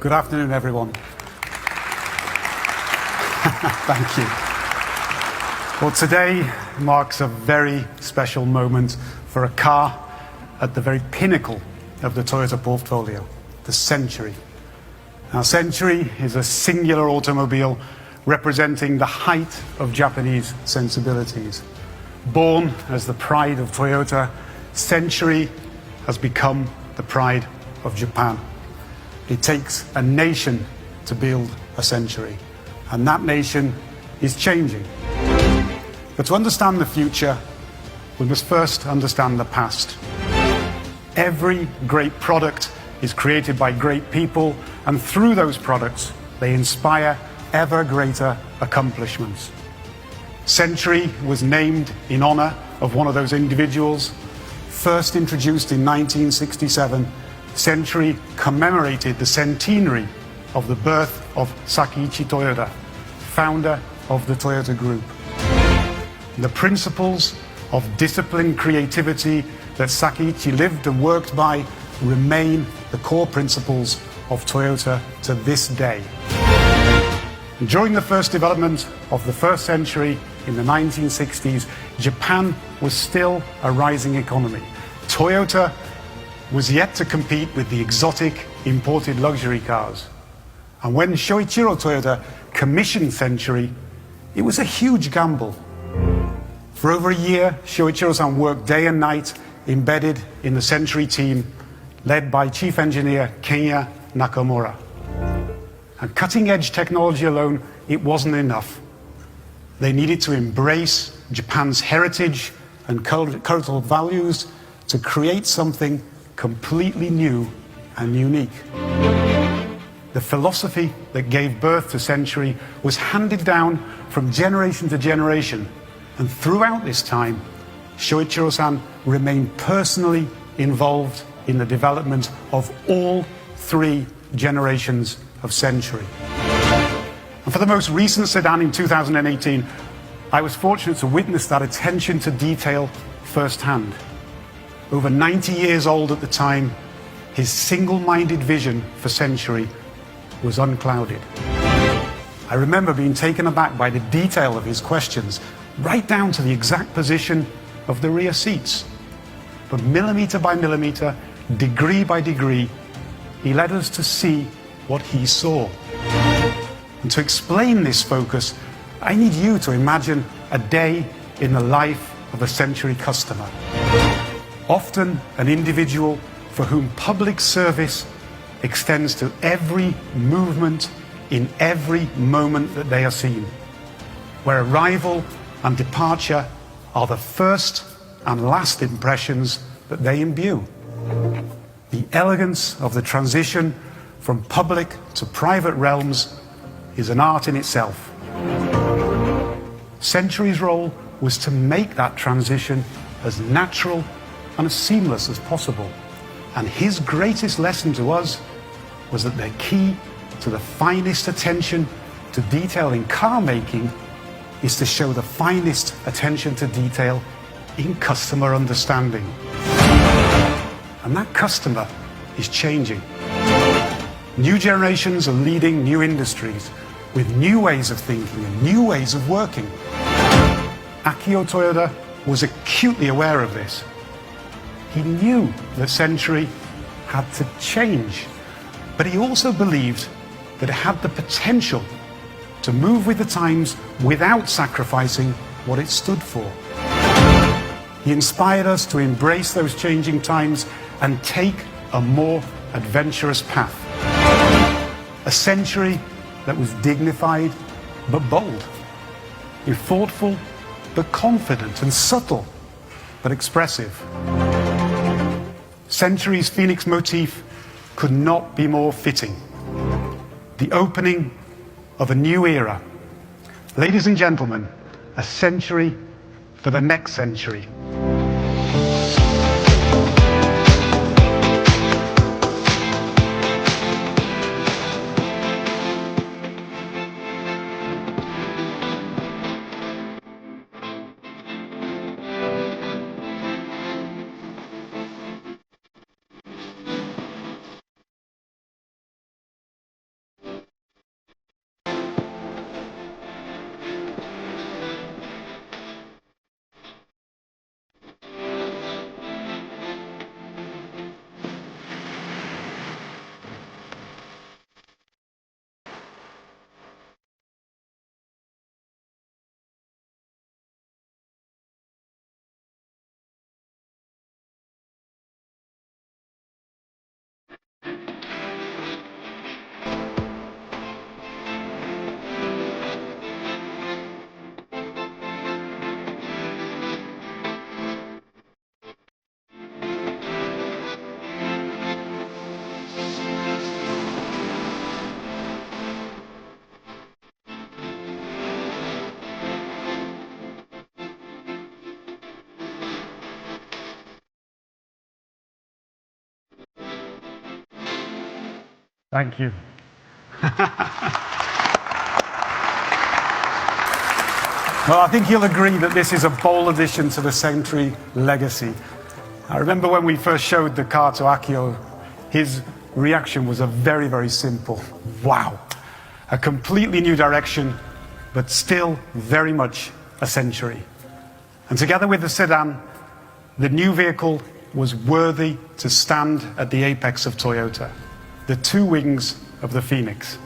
Good afternoon, everyone. Thank you. Well, today marks a very special moment for a car at the very pinnacle of the Toyota portfolio, the Century. Now, Century is a singular automobile representing the height of Japanese sensibilities. Born as the pride of Toyota, Century has become the pride of Japan. It takes a nation to build a century, and that nation is changing. But to understand the future, we must first understand the past. Every great product is created by great people, and through those products, they inspire ever greater accomplishments. Century was named in honor of one of those individuals. First introduced in 1967, Century commemorated the centenary of the birth of Sakeichi Toyoda, founder of the Toyota Group. The principles of disciplined creativity that Sakeichi lived and worked by remain the core principles of Toyota to this day. During the first development of the first Century in the 1960s, Japan was still a rising economy. Toyota was yet to compete with the exotic imported luxury cars. And when Shoichiro Toyoda commissioned Century, it was a huge gamble. For over a year, Shoichiro-san worked day and night, embedded in the Century team, led by Chief Engineer Kenya Nakamura. And cutting-edge technology alone, it wasn't enough. They needed to embrace Japan's heritage and cultural values to create something completely new and unique. The philosophy that gave birth to Century was handed down from generation to generation, and throughout this time, Shoichiro-san remained personally involved in the development of all three generations of Century. And for the most recent sedan in 2018, I was fortunate to witness that attention to detail firsthand. Over 90 years old at the time, his single-minded vision for Century was unclouded. I remember being taken aback by the detail of his questions, right down to the exact position of the rear seats. But millimeter by millimeter, degree by degree, he led us to see what he saw. And to explain this focus, I need you to imagine a day in the life of a Century customer. Often an individual for whom public service extends to every movement in every moment that they are seen, where arrival and departure are the first and last impressions that they imbue. The elegance of the transition from public to private realms is an art in itself. Century's role was to make that transition as natural and as seamless as possible. And his greatest lesson to us was that the key to the finest attention to detail in car making is to show the finest attention to detail in customer understanding. And that customer is changing. New generations are leading new industries with new ways of thinking and new ways of working. Akio Toyoda was acutely aware of this. He knew that Century had to change, but he also believed that it had the potential to move with the times without sacrificing what it stood for. He inspired us to embrace those changing times and take a more adventurous path. A Century that was dignified but bold, thoughtful but confident, and subtle but expressive. Century's Phoenix motif could not be more fitting. The opening of a new era. Ladies and gentlemen, a Century for the next century. Thank you. Well, I think you'll agree that this is a bold addition to the Century legacy. I remember when we first showed the car to Akio, his reaction was a very, very simple, wow. A completely new direction, but still very much a Century. And together with the sedan, the new vehicle was worthy to stand at the apex of Toyota, the two wings of the Phoenix.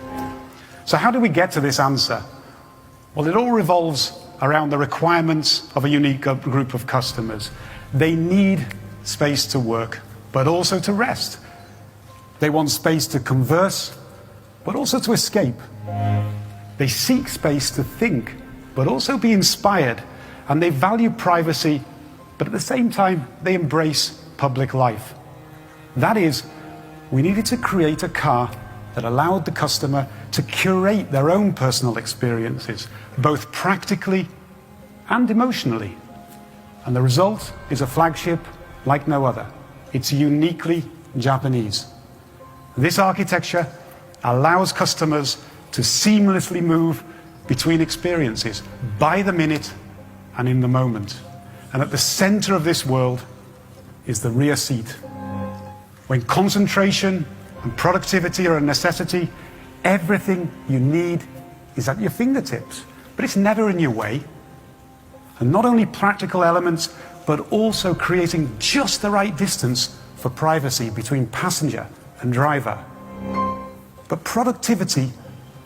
So how do we get to this answer? Well, it all revolves around the requirements of a unique group of customers. They need space to work, but also to rest. They want space to converse, but also to escape. They seek space to think, but also be inspired. And they value privacy, but at the same time, they embrace public life. That is, we needed to create a car that allowed the customer to curate their own personal experiences, both practically and emotionally. And the result is a flagship like no other. It's uniquely Japanese. This architecture allows customers to seamlessly move between experiences by the minute and in the moment. And at the center of this world is the rear seat. When concentration and productivity are a necessity, everything you need is at your fingertips, but it's never in your way. And not only practical elements, but also creating just the right distance for privacy between passenger and driver. But productivity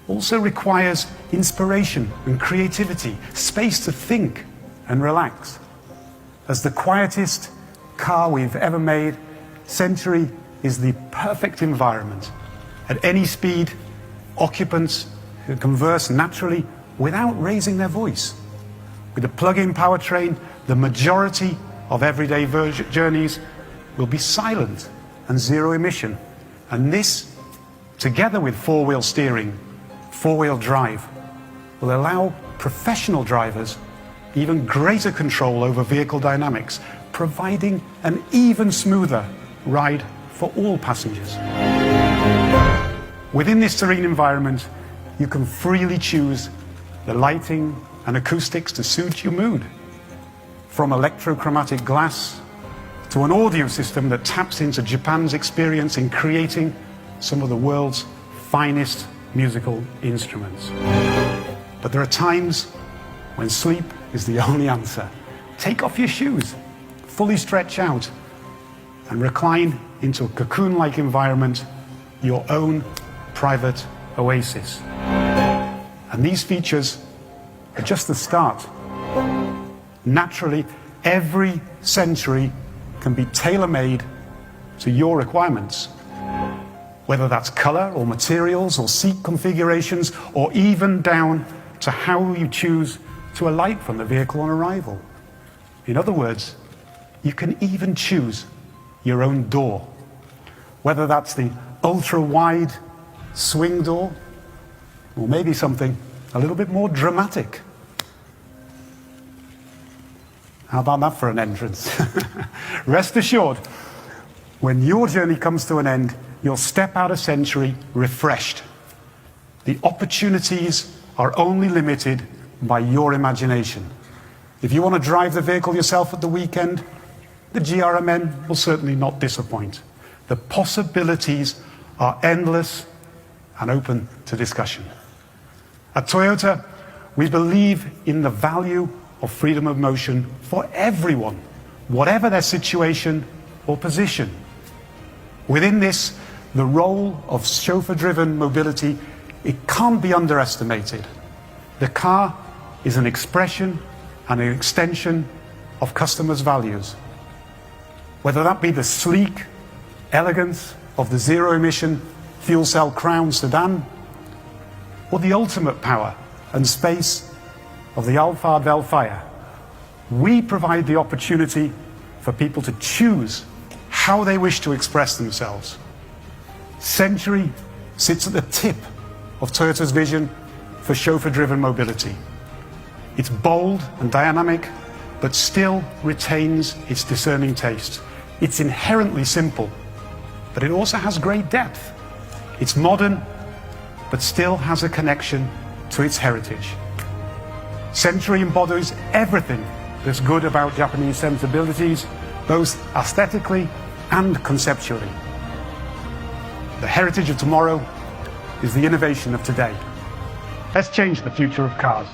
also requires inspiration and creativity, space to think and relax. As the quietest car we've ever made, Century is the perfect environment. At any speed, occupants can converse naturally without raising their voice. With a plug-in powertrain, the majority of everyday journeys will be silent and zero emission. And this, together with four-wheel steering, four-wheel drive, will allow professional drivers even greater control over vehicle dynamics, providing an even smoother ride for all passengers. Within this serene environment, you can freely choose the lighting and acoustics to suit your mood. From electrochromatic glass to an audio system that taps into Japan's experience in creating some of the world's finest musical instruments. But there are times when sleep is the only answer. Take off your shoes, fully stretch out, and recline into a cocoon-like environment, your own private oasis. And these features are just the start. Naturally, every Century can be tailor-made to your requirements. Whether that's color or materials or seat configurations, or even down to how you choose to alight from the vehicle on arrival. In other words, you can even choose your own door. Whether that's the ultra-wide swing door, or maybe something a little bit more dramatic. How about that for an entrance? Rest assured, when your journey comes to an end, you'll step out of Century refreshed. The opportunities are only limited by your imagination. If you want to drive the vehicle yourself at the weekend, the GRMN will certainly not disappoint. The possibilities are endless and open to discussion. At Toyota, we believe in the value of freedom of motion for everyone, whatever their situation or position. Within this, the role of chauffeur-driven mobility, it can't be underestimated. The car is an expression and an extension of customers' values. Whether that be the sleek elegance of the zero-emission fuel cell Crown sedan, or the ultimate power and space of the Alphard Velfire, we provide the opportunity for people to choose how they wish to express themselves. Century sits at the tip of Toyota's vision for chauffeur-driven mobility. It's bold and dynamic, but still retains its discerning taste. It's inherently simple, but it also has great depth. It's modern, but still has a connection to its heritage. Century embodies everything that's good about Japanese sensibilities, both aesthetically and conceptually. The heritage of tomorrow is the innovation of today. Let's change the future of cars.